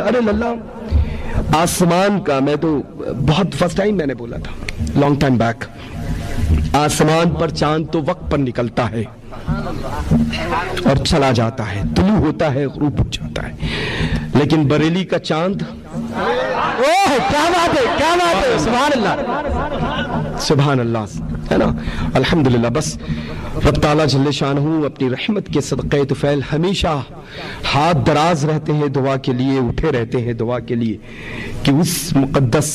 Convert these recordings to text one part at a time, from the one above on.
ارے للہ آسمان کا، میں تو بہت فرسٹ ٹائم میں نے بولا تھا لانگ ٹائم بیک، آسمان پر چاند تو وقت پر نکلتا ہے اور چلا جاتا ہے، طلوع ہوتا ہے غروب ہو جاتا ہے، لیکن بریلی کا چاند، اوہ کیا بات ہے، کیا بات ہے، سبحان اللہ سبحان اللہ، ہے نا، الحمدللہ۔ بس رب تعالیٰ جل شانہ اپنی رحمت کے صدقے طفیل ہمیشہ ہاتھ دراز رہتے ہیں دعا کے لیے، اٹھے رہتے ہیں دعا کے لیے کہ اس مقدس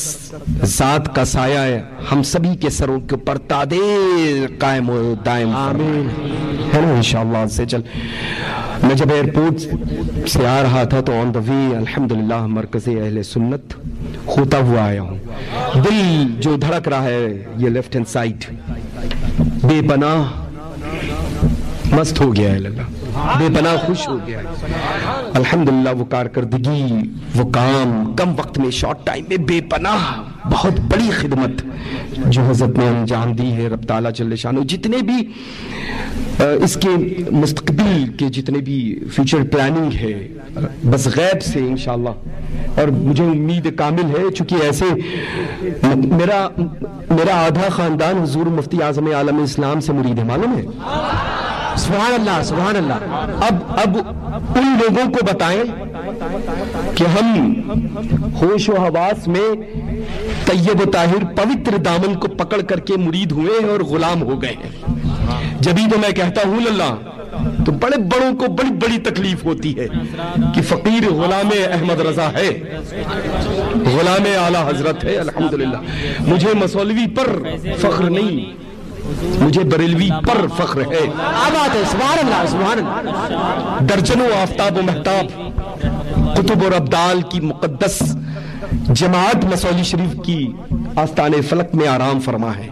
ذات کا سایہ ہم سبھی کے سروں کے اوپر تادیر قائم و دائم، آمین، ہے نا انشاءاللہ عز و جل۔ میں جب ایئرپورٹ سے آ رہا تھا تو آن دا وے الحمدللہ مرکز اہل سنت ہوتا ہوا آیا ہوں، دل جو دھڑک رہا ہے یہ لیفٹ ہینڈ سائڈ بے پناہ مست ہو گیا ہے اللہ، بے پناہ خوش ہو گیا ہے الحمدللہ۔ وہ کارکردگی، وہ کام کم وقت میں، شارٹ ٹائم میں، بے پناہ بہت بڑی خدمت جو حضرت نے انجام دی ہے، رب تعالیٰ جل شانہ جتنے بھی اس کے مستقبل کے جتنے بھی فیوچر پلاننگ ہے بس غیب سے انشاءاللہ، اور مجھے امید کامل ہے چونکہ ایسے میرا آدھا خاندان حضور مفتی اعظم عالم اسلام سے مرید ہے، معلوم ہے، سبحان اللہ سبحان اللہ۔ اب ان لوگوں کو بتائیں کہ ہم ہوش و حواس میں طیب و طاہر پوتر دامن کو پکڑ کر کے مرید ہوئے ہیں اور غلام ہو گئے ہیں، جبھی تو میں کہتا ہوں اللہ، تو بڑے بڑوں کو بڑی بڑی تکلیف ہوتی ہے کہ فقیر غلام احمد رضا ہے، غلام اعلیٰ حضرت ہے، الحمدللہ۔ مجھے مسولوی پر فخر نہیں، مجھے بریلوی پر فخر ہے، آباد ہے، سبحان اللہ سبحان اللہ۔ درجنوں آفتاب و مہتاب قطب اور ابدال کی مقدس جماعت مسولی شریف کی آستان فلک میں آرام فرما ہے،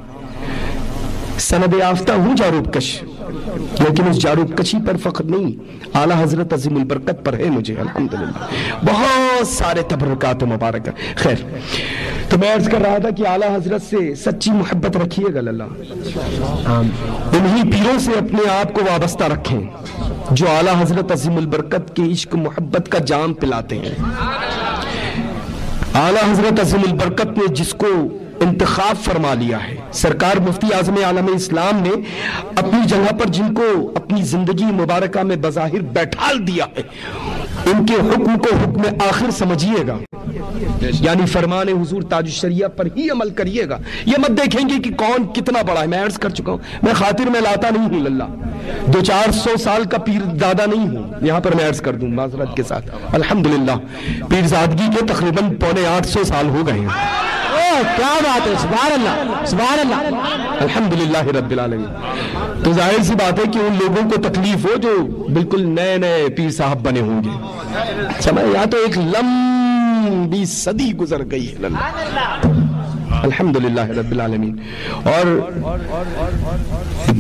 سند یافتہ ہوں جاروب کش، لیکن اس جاروب کشی پر فخر نہیں، اعلیٰ حضرت عظیم البرکت پر ہے مجھے الحمدللہ، بہت سارے تبرکات مبارک۔ خیر، تو میں عرض کر رہا تھا کہ اعلیٰ حضرت سے سچی محبت رکھیے گا اللہ، انہی پیروں سے اپنے آپ کو وابستہ رکھیں جو اعلیٰ حضرت عظیم البرکت کے عشق محبت کا جام پلاتے ہیں۔ اعلیٰ حضرت عظیم البرکت نے جس کو انتخاب فرما لیا ہے، سرکار مفتی اعظم عالم اسلام نے اپنی جگہ پر جن کو اپنی زندگی مبارکہ میں بظاہر بیٹھال دیا ہے، ان کے حکم کو حکم آخر سمجھیے گا، یعنی فرمان حضور تاج الشریعہ پر ہی عمل کریے گا، یہ مت دیکھیں گے کہ کون کتنا بڑا ہے۔ میں عرض کر چکا ہوں، میں خاطر میں لاتا نہیں ہوں اللہ، 200-400 سال کا پیر دادا نہیں ہوں، یہاں پر میں عرض کر دوں معذرت کے ساتھ، الحمدللہ پیرزادگی کے تقریباً 7.25 سال ہو گئے ہیں، کیا بات ہے، سبحان اللہ سبحان اللہ، الحمدللہ رب العالمین۔ تو ظاہر سی بات ہے کہ ان لوگوں کو تکلیف ہو جو بالکل نئے نئے پیر صاحب بنے ہوں گے، سمجھ، یہاں تو ایک لمبی صدی گزر گئی ہے الحمدللہ رب العالمین، اور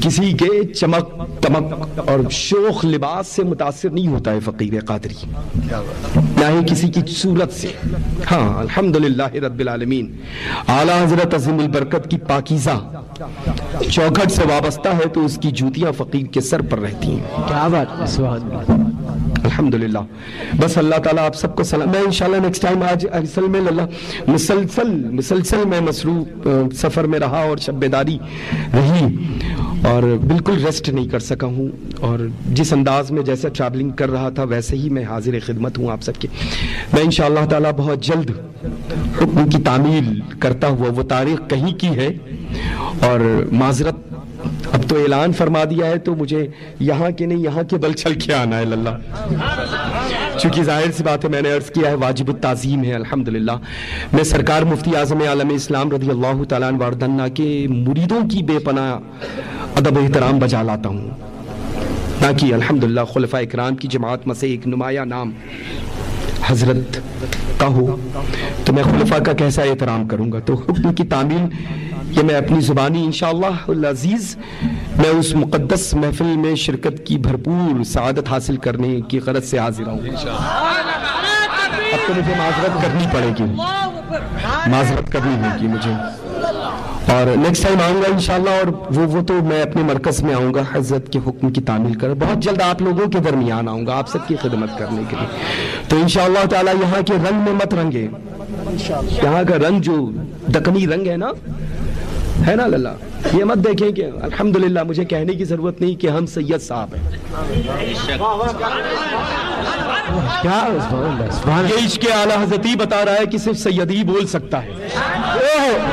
کسی کے چمک دمک اور شوخ لباس سے متاثر نہیں ہوتا ہے فقیر قادری، نہ ہی کسی کی صورت سے، ہاں الحمدللہ رب العالمین۔ اعلیٰ حضرت عظیم البرکت کی پاکیزہ چوکھٹ سے وابستہ ہے تو اس کی جوتیاں فقیر کے سر پر رہتی ہیں، کیا بات ہے، سبحان اللہ الحمدللہ۔ بس اللہ تعالیٰ آپ سب کو سلام۔ میں انشاءاللہ نیکسٹ ٹائم آج اصل میں اللہ مسلسل میں مصروف سفر میں رہا اور شب بیداری رہی اور بالکل ریسٹ نہیں کر سکا ہوں، اور جس انداز میں جیسا ٹریولنگ کر رہا تھا ویسے ہی میں حاضر خدمت ہوں آپ سب کے۔ میں انشاءاللہ تعالیٰ بہت جلد حکم کی تعمیل کرتا ہوا، وہ تاریخ کہیں کی ہے اور معذرت اب تو اعلان فرما دیا ہے تو مجھے یہاں کے نہیں یہاں کے بل چل کے آنا ہے اللہ، چونکہ ظاہر سی بات ہے میں نے عرض کیا ہے واجب التعظیم ہے الحمدللہ۔ میں سرکار مفتی اعظم عالم اسلام رضی اللہ تعالیٰ عنہ وارضانا کے مریدوں کی بے پناہ ادب احترام بجا لاتا ہوں، تاکہ الحمدللہ خلفاء اکرام کی جماعت میں سے ایک نمایاں نام حضرت کا ہو تو میں خلفاء کا کیسا احترام کروں گا۔ تو حکم کی تعمیل یہ میں اپنی زبانی انشاءاللہ العزیز میں اس مقدس محفل میں شرکت کی بھرپور سعادت حاصل کرنے کی غرض سے حاضر ہوں۔ اب تو مجھے معذرت کرنی پڑے گی، معذرت کرنی ہوگی مجھے، اور نیکسٹ ٹائم آؤں گا انشاءاللہ، اور وہ تو میں اپنے مرکز میں آؤں گا حضرت کے حکم کی تعمیل کر، بہت جلد آپ لوگوں کے درمیان آؤں گا آپ سب کی خدمت کرنے کے لیے. تو انشاءاللہ تعالی یہاں کے رنگ میں مت رنگے، یہاں کا رنگ جو دکنی رنگ ہے نا للہ، یہ مت دیکھیں کہ الحمدللہ مجھے کہنے کی ضرورت نہیں کہ ہم سید صاحب ہیں. یہ عشق اعلی حضرت ہی بتا رہا ہے کہ صرف سید ہی بول سکتا ہے.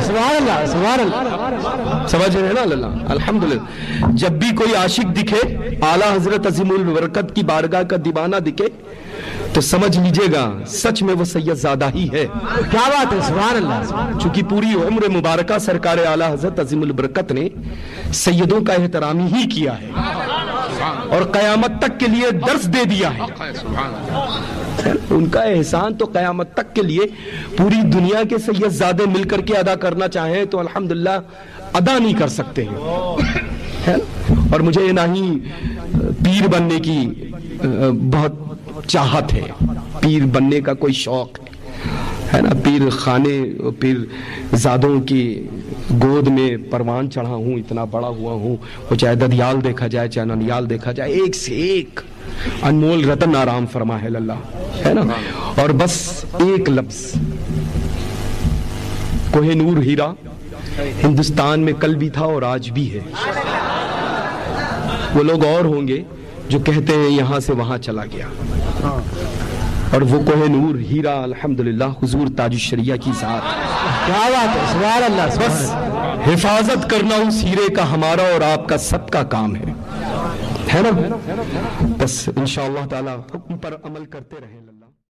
سبحان اللہ سبحان اللہ، سمجھ رہے ہیں نا للہ. الحمدللہ جب بھی کوئی عاشق دکھے، اعلی حضرت عظیم البرکت کی بارگاہ کا دیوانہ دکھے، تو سمجھ لیجئے گا سچ میں وہ سید زادہ ہی ہے. کیا بات ہے، سبحان اللہ. چونکہ پوری عمر مبارکہ سرکار اعلی حضرت عظیم البرکت نے سیدوں کا احترام ہی کیا ہے اور قیامت تک کے لیے درس دے دیا ہے. ان کا احسان تو قیامت تک کے لیے پوری دنیا کے سید زادے مل کر کے ادا کرنا چاہیں تو الحمدللہ ادا نہیں کر سکتے ہیں. اور مجھے نہ ہی پیر بننے کی بہت چاہت ہے، پیر بننے کا کوئی شوق ہے نا. پیر خانے، پیر زادوں کی گود میں پروان چڑھا ہوں، اتنا بڑا ہوا ہوں. وہ چاہے ددیال دیکھا جائے چاہے ننیال دیکھا جائے، ایک سے ایک انمول رتن آرام فرما ہے اللہ، ہے نا. اور بس ایک لفظ کوہ نور ہیرا ہندوستان میں کل بھی تھا اور آج بھی ہے. وہ لوگ اور ہوں گے جو کہتے ہیں یہاں سے وہاں چلا گیا، اور وہ کوہ نور ہیرا الحمدللہ حضور تاج الشریعہ کی ذات. کیا بات ہے، سبحان اللہ. بس حفاظت کرنا اس ہیرے کا ہمارا اور آپ کا سب کا کام ہے نا. بس انشاءاللہ تعالی حکم پر عمل کرتے رہیں.